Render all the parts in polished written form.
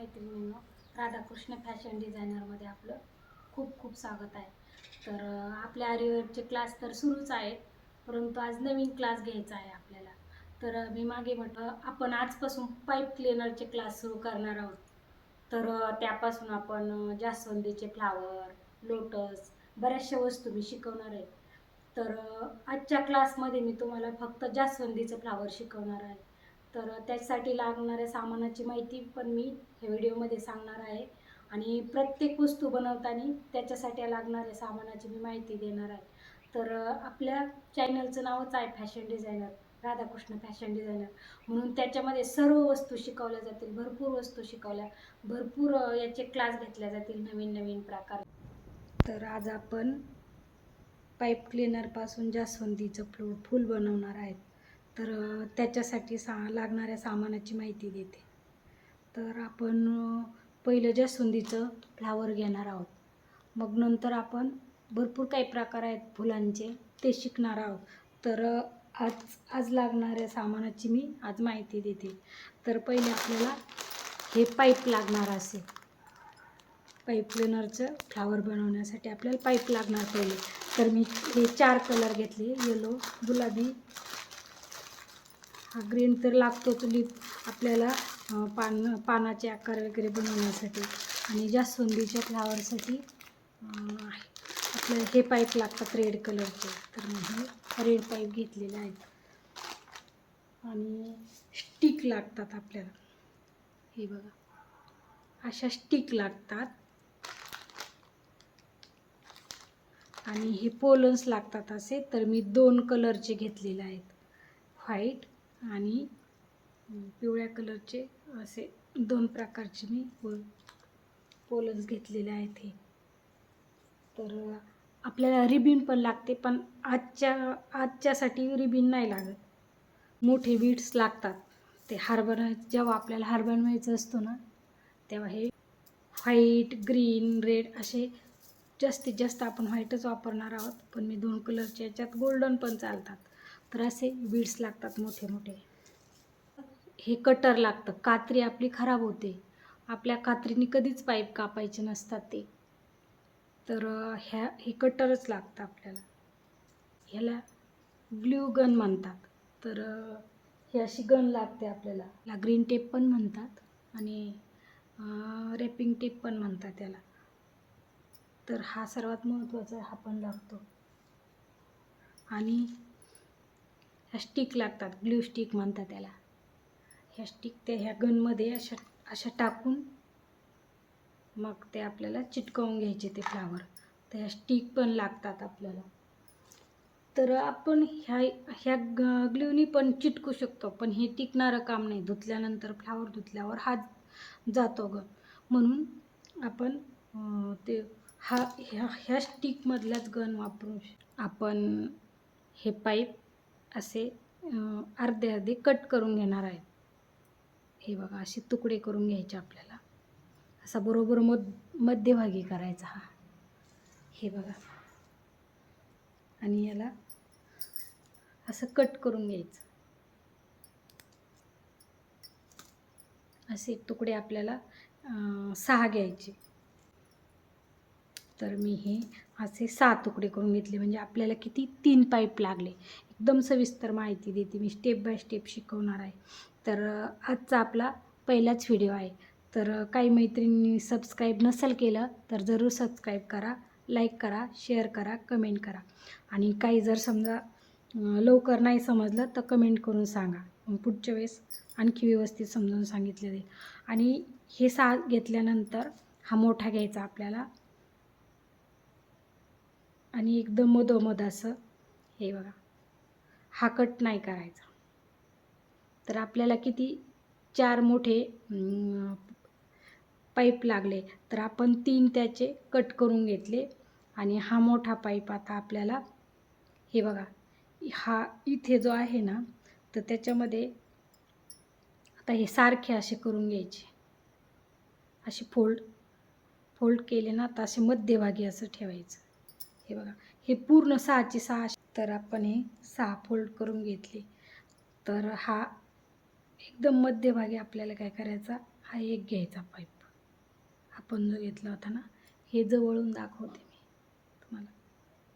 मैत्रिणींनो, राधाकृष्ण फॅशन डिझायनरमध्ये आपलं खूप खूप स्वागत आहे. तर आपल्या आरीवर्कचे क्लास तर सुरूच आहेत, परंतु आज नवीन क्लास घ्यायचा आहे आपल्याला. तर मी मागे म्हटलं आपण आजपासून पाईप क्लीनरचे क्लास सुरू करणार आहोत. तर त्यापासून आपण जास्वंदीचे फ्लावर, लोटस, बऱ्याचशा वस्तू मी शिकवणार आहे. तर आजच्या क्लासमध्ये मी तुम्हाला फक्त जास्वंदीचं फ्लावर शिकवणार आहे. तर त्यासाठी लागणाऱ्या सामानाची माहिती पण मी ह्या व्हिडिओमध्ये सांगणार आहे आणि प्रत्येक वस्तू बनवताना त्याच्यासाठी लागणाऱ्या सामानाची मी माहिती देणार आहे. तर आपल्या चॅनलचं नावच आहे fashion designer, Radhakrishna fashion designer, म्हणून त्याच्यामध्ये सर्व वस्तू शिकवल्या जातील, भरपूर वस्तू शिकवल्या, भरपूर याचे क्लास घेतल्या जातील नवीन नवीन प्रकार. तर आज आपण पाईप क्लीनरपासून जास्वंदीचं फूल बनवणार आहेत. तर त्याच्यासाठी लागणाऱ्या सामानाची माहिती देते. तर आपण पहिलं जास्वंदीचं फ्लावर घेणार आहोत. मग नंतर आपण भरपूर काही प्रकार आहेत फुलांचे, ते शिकणार आहोत. तर आज लागणाऱ्या सामानाची मी आज माहिती देते. तर पहिले आपल्याला हे पाईप लागणार असेल. पाईप क्लीनरचं फ्लावर बनवण्यासाठी आपल्याला पाईप लागणार पहिले. तर मी हे 4 कलर घेतले, येलो, गुलाबी, हा ग्रीन तर लागतोच आपल्याला पानाचे आकार वगैरे बनवण्यासाठी, आणि जास्वंदीच्या फ्लावरसाठी आपल्याला हे पाईप लागतात रेड कलरचे. तर मी हे रेड पाईप घेतलेले आहेत. आणि स्टिक लागतात आपल्याला, हे बघा अशा स्टिक लागतात. आणि हे पोलन्स लागतात असे. तर मी 2 कलरचे घेतलेले आहेत, व्हाईट आणि पिवळ्या कलरचे, असे 2 प्रकारचे मी पोलन्स घेतलेले आहेत. हे तर आपल्याला रिबीन पण लागते, पण आजच्यासाठी रिबीन नाही लागत. मोठे बीड्स लागतात. ते जेव्हा आपल्याला हार बनवायचं असतो ना, तेव्हा हे व्हाईट, ग्रीन, रेड असे जास्तीत जास्त आपण व्हाईटच वापरणार आहोत, पण मी 2 कलरचे, याच्यात गोल्डन पण चालतात. तर असे बीड्स लागतात मोठे मोठे. हे कटर लागतं, कात्री आपली खराब होते, आपल्या कात्रीने कधीच पाईप कापायचे नसतात ते. तर हे कटरच लागतं आपल्याला. ह्याला ग्ल्यू गन म्हणतात. तर ही अशी गन लागते आपल्याला. ग्रीन टेप पण म्हणतात आणि रॅपिंग टेप पण म्हणतात त्याला. तर हा सर्वात महत्त्वाचा हा पण लागतो. आणि ह्या स्टिक लागतात, ग्ल्यू स्टिक म्हणतात त्याला. ह्या स्टिक ह्या गनमध्ये अशा टाकून मग ते आपल्याला चिटकवून घ्यायचे ते फ्लावर. तर ह्या स्टिक पण लागतात आपल्याला. तर आपण ह्या ग्ल्यूनी पण चिटकू शकतो, पण हे टिकणारं काम नाही. धुतल्यानंतर फ्लावर धुतल्यावर हात जातो ग, म्हणून आपण ह्या स्टिकमधल्याच गन वापरून आपण हे पाईप असे अर्धे अर्धे कट करून घेणार आहेत. हे बघा असे तुकडे करून घ्यायचे आपल्याला. असा बरोबर मध्यभागी करायचा हा, हे बघा. आणि याला असं कट करून घ्यायचं. असे तुकडे आपल्याला 6 घ्यायचे. तर मी हे असे 6 तुकडे करून घेतले. म्हणजे आपल्याला किती 3 पाईप लागले. एकदम सविस्तर माहिती देते मी, स्टेप बाय स्टेप शिकवणार आहे. तर आजचा आपला पहिलाच व्हिडिओ आहे. तर काही मैत्रिणींनी सबस्क्राईब नसेल केलं तर जरूर सबस्क्राईब करा, लाईक करा, शेअर करा, कमेंट करा. आणि काही जर समजा लवकर नाही समजलं तर कमेंट करून सांगा, मग पुढच्या वेळेस आणखी व्यवस्थित समजून सांगितले जाईल. आणि हे 6 घेतल्यानंतर हा मोठा घ्यायचा आपल्याला, आणि एकदम मधोमध असं, हे बघा, हा कट नाही करायचा. तर आपल्याला किती 4 मोठे पाईप लागले, तर आपण 3 त्याचे कट करून घेतले. आणि हा मोठा पाईप आता आपल्याला, हे बघा, हा इथे जो आहे ना, तर त्याच्यामध्ये आता हे सारखे असे करून घ्यायचे. असे फोल्ड केले ना, तर असे मध्यभागी असं ठेवायचं. हे बघा, हे पूर्ण 6चे 6. तर आपण हे 6 फोल्ड करून घेतले. तर हा एकदम मध्यभागी आपल्याला काय करायचा, हा एक घ्यायचा पाईप आपण जो घेतला होता ना, हे जवळून दाखवते मी तुम्हाला.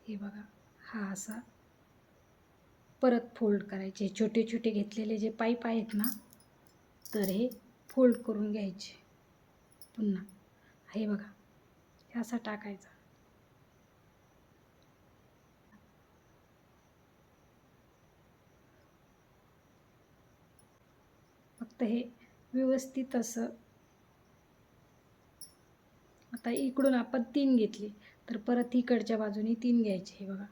हे बघा, हा असा परत फोल्ड करायचे. छोटे छोटे घेतलेले जे पाईप आहेत ना, तर हे फोल्ड करून घ्यायचे पुन्हा. हे बघा, हे असा टाकायचा. फक्त हे व्यवस्थित असं. आता इकडून आपण 3 घेतले, तर परत इकडच्या बाजूने 3 घ्यायचे. हे बघा,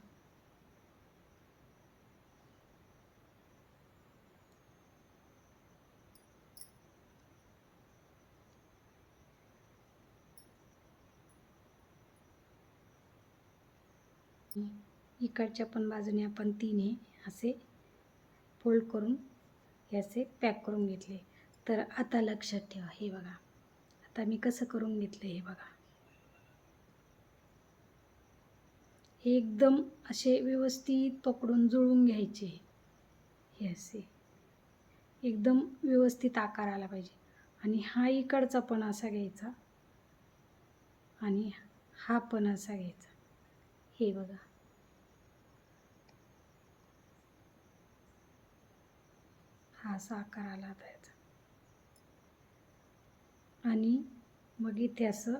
इकडच्या पण बाजूने आपण 3 हे असे फोल्ड करून हे असे पॅक करून घेतले. तर आता लक्षात ठेवा, हे बघा, आता मी कसं करून घेतलं. हे बघा, हे एकदम असे व्यवस्थित पकडून जुळवून घ्यायचे. हे असे एकदम व्यवस्थित आकार आला पाहिजे. आणि हा इकडचा पण असा घ्यायचा आणि हा पण असा घ्यायचा. हे बघा, हा असा आकार आला आता याचा. आणि मग इथे असं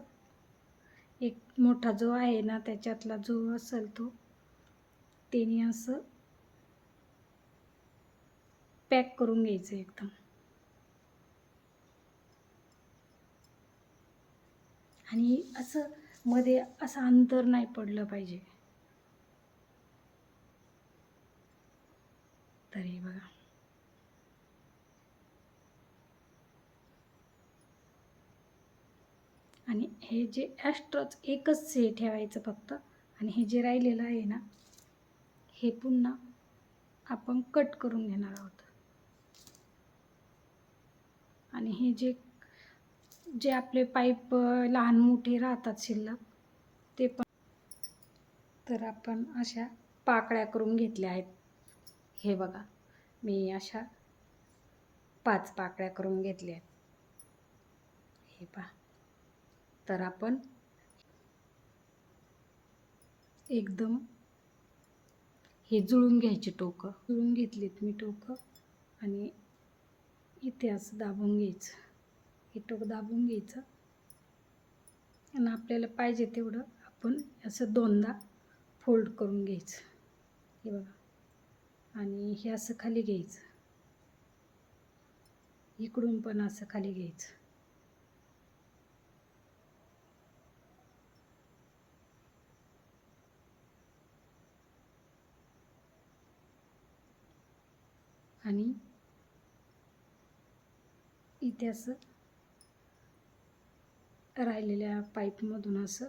एक मोठा जो आहे ना, त्याच्यातला जो असेल तो त्याने असं पॅक करून घ्यायचं एकदम. आणि असं मध्ये असं अंतर नाही पडलं पाहिजे. तर हे बघा, आणि हे जे एक्स्ट्राच एकच हे ठेवायचं फक्त. आणि हे जे राहिलेलं आहे ना, हे पुन्हा आपण कट करून घेणार आहोत. आणि हे जे जे आपले पाईप लहान मोठे राहतात शिल्लक, ते पण. तर आपण अशा पाकळ्या करून घेतल्या आहेत. हे बघा, मी अशा 5 पाकळ्या करून घेतल्या आहेत. हे पहा, तर आपण एकदम हे जुळून घ्यायचे. टोकं जुळून घेतलीत मी टोकं. आणि इथे असं दाबून घ्यायचं. हे टोक दाबून घ्यायचं. आणि आपल्याला पाहिजे तेवढं आपण असं 2दा फोल्ड करून घ्यायचं. हे बघा, आणि हे असं खाली घ्यायचं. इकडून पण असं खाली घ्यायचं. आणि इथे असं राहिलेल्या पाईपमधून असं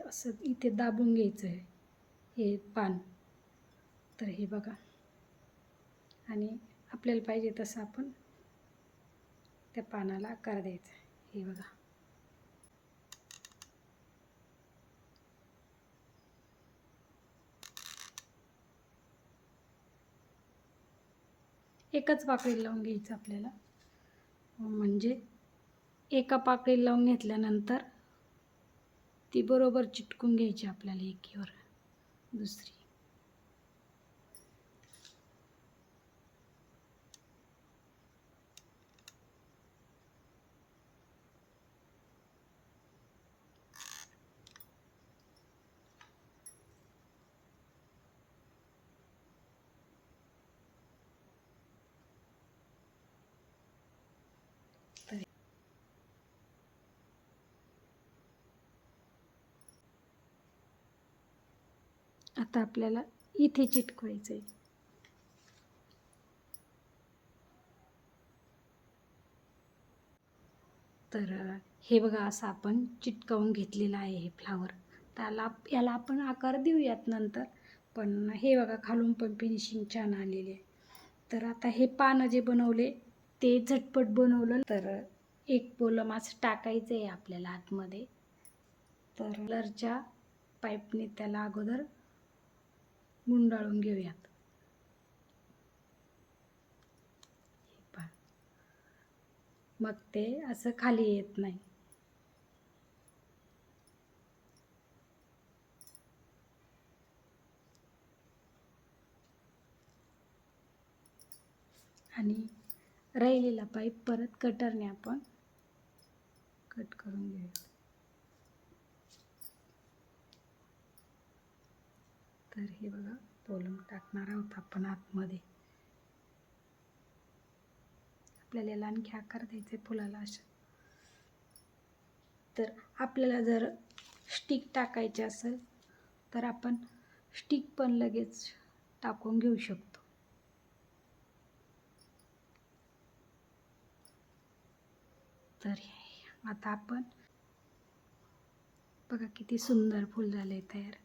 असं इथे दाबून घ्यायचं आहे हे पान. तर हे बघा, आणि आपल्याला पाहिजे तसं आपण त्या पानाला आकार द्यायचा. हे बघा, एकच पाकळी लावून घ्यायचं आपल्याला. म्हणजे एका पाकळी लावून घेतल्यानंतर ती बरोबर चिटकून घ्यायची आपल्याला एकीवर दुसरी. तर आता आपल्याला इथे चिटकवायचं आहे. तर हे बघा, असं आपण चिटकवून घेतलेलं आहे हे फ्लावर. याला आपण आकार देऊयात नंतर. पण हे बघा, खालून पण फिनिशिंग छान आलेली आहे. तर आता हे पानं जे बनवले ते झटपट बनवलं. तर एक पोलम असं टाकायचं आहे आपल्याला आतमध्ये. तर कलरच्या पाईपने त्याला अगोदर गुंडाळून घेऊयात. हे पहा, मग ते असं खाली येत नाही. आणि राहिलेला पाईप परत कटरने आपण कट करून घेऊया. तर हे बघा, पोलम टाकणार आहोत आपण आतमध्ये. आपल्याला याला आणखी आकार द्यायचे फुलाला अशा. तर आपल्याला जर स्टिक टाकायचे असेल तर आपण स्टिक पण लगेच टाकून घेऊ शकतो. तर आता आपण बघा किती सुंदर फूल झाले तयार.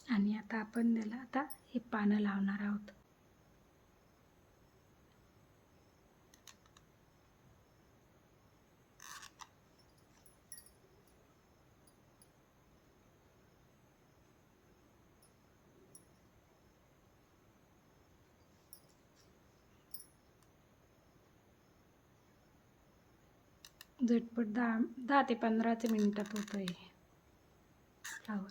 आणि आता आपण त्याला आता हे पानं लावणार आहोत. झटपट 10 ते 15 मिनिटात होतं हे फ्लावर.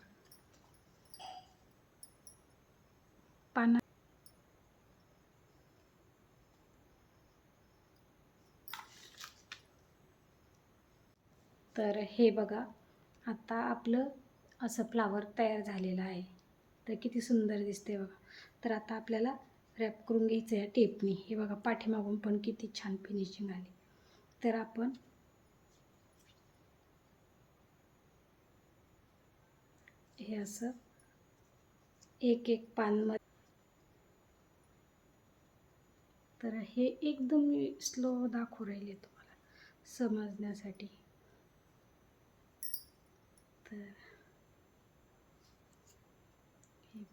पानं तर हे बघा, आता आपलं असं फ्लावर तयार झालेलं आहे. तर किती सुंदर दिसते बघा. तर आता आपल्याला रॅप करून घ्यायचं आहे टेपनी. हे बघा, पाठीमागून पण किती छान फिनिशिंग आली. तर आपण हे असं एक एक पान, तर हे एकदम मी स्लो दाखवू राहिले तुम्हाला समजण्यासाठी. तर हे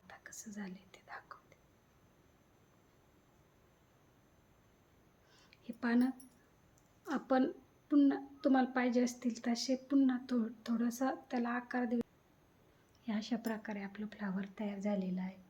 आता कसं झालंय ते दाखवते. हे पानं आपण पुन्हा तुम्हाला पाहिजे असतील तसे पुन्हा थोडंसं त्याला आकार देऊ. हे अशा प्रकारे आपलं फ्लावर तयार झालेलं आहे.